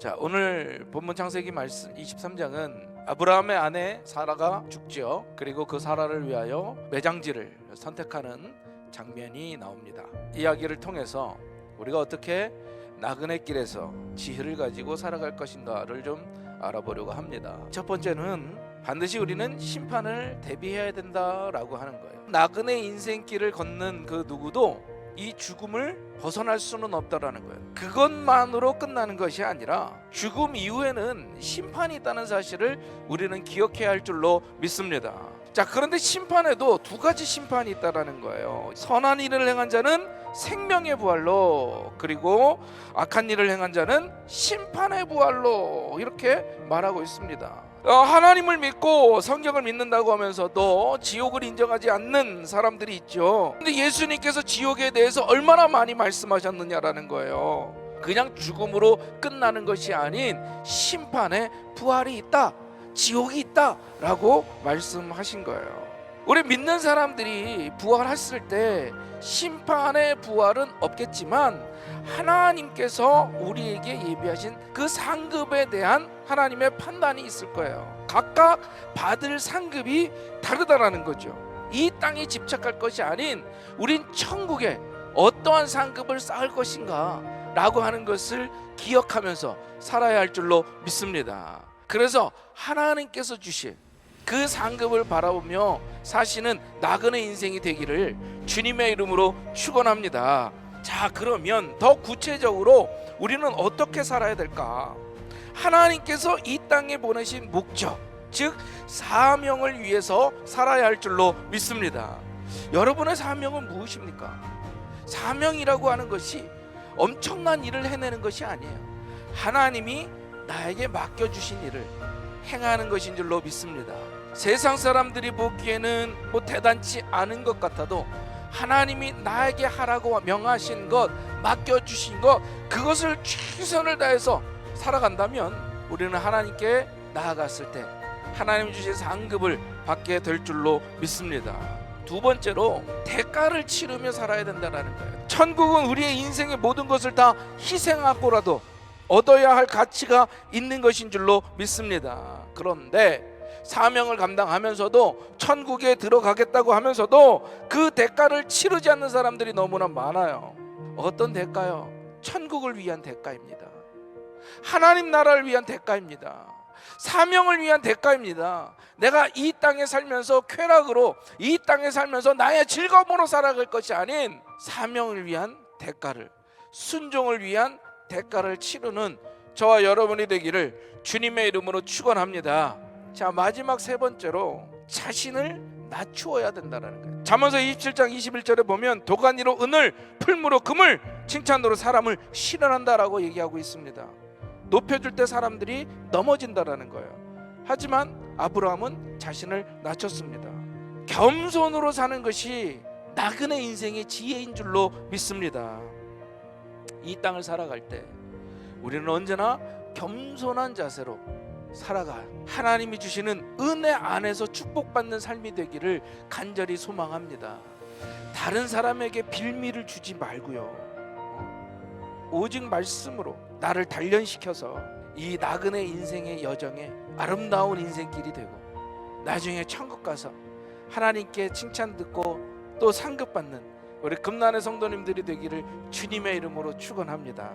자, 오늘 본문 창세기 말씀 23장은 아브라함의 아내 사라가 죽죠. 그리고 그 사라를 위하여 매장지를 선택하는 장면이 나옵니다. 이야기를 통해서 우리가 어떻게 나그네 길에서 지혜를 가지고 살아갈 것인가를 좀 알아보려고 합니다. 첫 번째는 반드시 우리는 심판을 대비해야 된다라고 하는 거예요. 나그네 인생길을 걷는 그 누구도 이 죽음을 벗어날 수는 없다라는 거예요. 그것만으로 끝나는 것이 아니라 죽음 이후에는 심판이 있다는 사실을 우리는 기억해야 할 줄로 믿습니다. 자, 그런데 심판에도 두 가지 심판이 있다라는 거예요. 선한 일을 행한 자는 생명의 부활로, 그리고 악한 일을 행한 자는 심판의 부활로, 이렇게 말하고 있습니다. 하나님을 믿고 성경을 믿는다고 하면서도 지옥을 인정하지 않는 사람들이 있죠. 근데 예수님께서 지옥에 대해서 얼마나 많이 말씀하셨느냐라는 거예요. 그냥 죽음으로 끝나는 것이 아닌 심판의 부활이 있다, 지옥이 있다 라고 말씀하신 거예요. 우리 믿는 사람들이 부활했을 때 심판의 부활은 없겠지만 하나님께서 우리에게 예비하신 그 상급에 대한 하나님의 판단이 있을 거예요. 각각 받을 상급이 다르다라는 거죠. 이 땅에 집착할 것이 아닌 우린 천국에 어떠한 상급을 쌓을 것인가 라고 하는 것을 기억하면서 살아야 할 줄로 믿습니다. 그래서 하나님께서 주신 그 상급을 바라보며 사시는 나그네 인생이 되기를 주님의 이름으로 축원합니다. 자, 그러면 더 구체적으로 우리는 어떻게 살아야 될까? 하나님께서 이 땅에 보내신 목적, 즉 사명을 위해서 살아야 할 줄로 믿습니다. 여러분의 사명은 무엇입니까? 사명이라고 하는 것이 엄청난 일을 해내는 것이 아니에요. 하나님이 나에게 맡겨주신 일을 행하는 것인 줄로 믿습니다. 세상 사람들이 보기에는 대단치 않은 것 같아도 하나님이 나에게 하라고 명하신 것, 맡겨주신 것, 그것을 최선을 다해서 살아간다면 우리는 하나님께 나아갔을 때 하나님 주신 상급을 받게 될 줄로 믿습니다. 두 번째로 대가를 치르며 살아야 된다는 거예요. 천국은 우리의 인생의 모든 것을 다 희생하고라도 얻어야 할 가치가 있는 것인 줄로 믿습니다. 그런데 사명을 감당하면서도 천국에 들어가겠다고 하면서도 그 대가를 치르지 않는 사람들이 너무나 많아요. 어떤 대가요? 천국을 위한 대가입니다. 하나님 나라를 위한 대가입니다. 사명을 위한 대가입니다. 내가 이 땅에 살면서 쾌락으로, 이 땅에 살면서 나의 즐거움으로 살아갈 것이 아닌 사명을 위한 대가를, 순종을 위한 대가를 치르는 저와 여러분이 되기를 주님의 이름으로 축원합니다. 자, 마지막 세 번째로 자신을 낮추어야 된다는 거예요. 잠언서 27장 21절에 보면 도가니로 은을, 풀무로 금을, 칭찬으로 사람을 실현한다라고 얘기하고 있습니다. 높여줄 때 사람들이 넘어진다라는 거예요. 하지만 아브라함은 자신을 낮췄습니다. 겸손으로 사는 것이 나그네 인생의 지혜인 줄로 믿습니다. 이 땅을 살아갈 때 우리는 언제나 겸손한 자세로 살아가 하나님이 주시는 은혜 안에서 축복받는 삶이 되기를 간절히 소망합니다. 다른 사람에게 빌미를 주지 말고요, 오직 말씀으로 나를 단련시켜서 이 나그네 인생의 여정에 아름다운 인생길이 되고 나중에 천국 가서 하나님께 칭찬 듣고 또 상급 받는 우리 금난의 성도님들이 되기를 주님의 이름으로 축원합니다.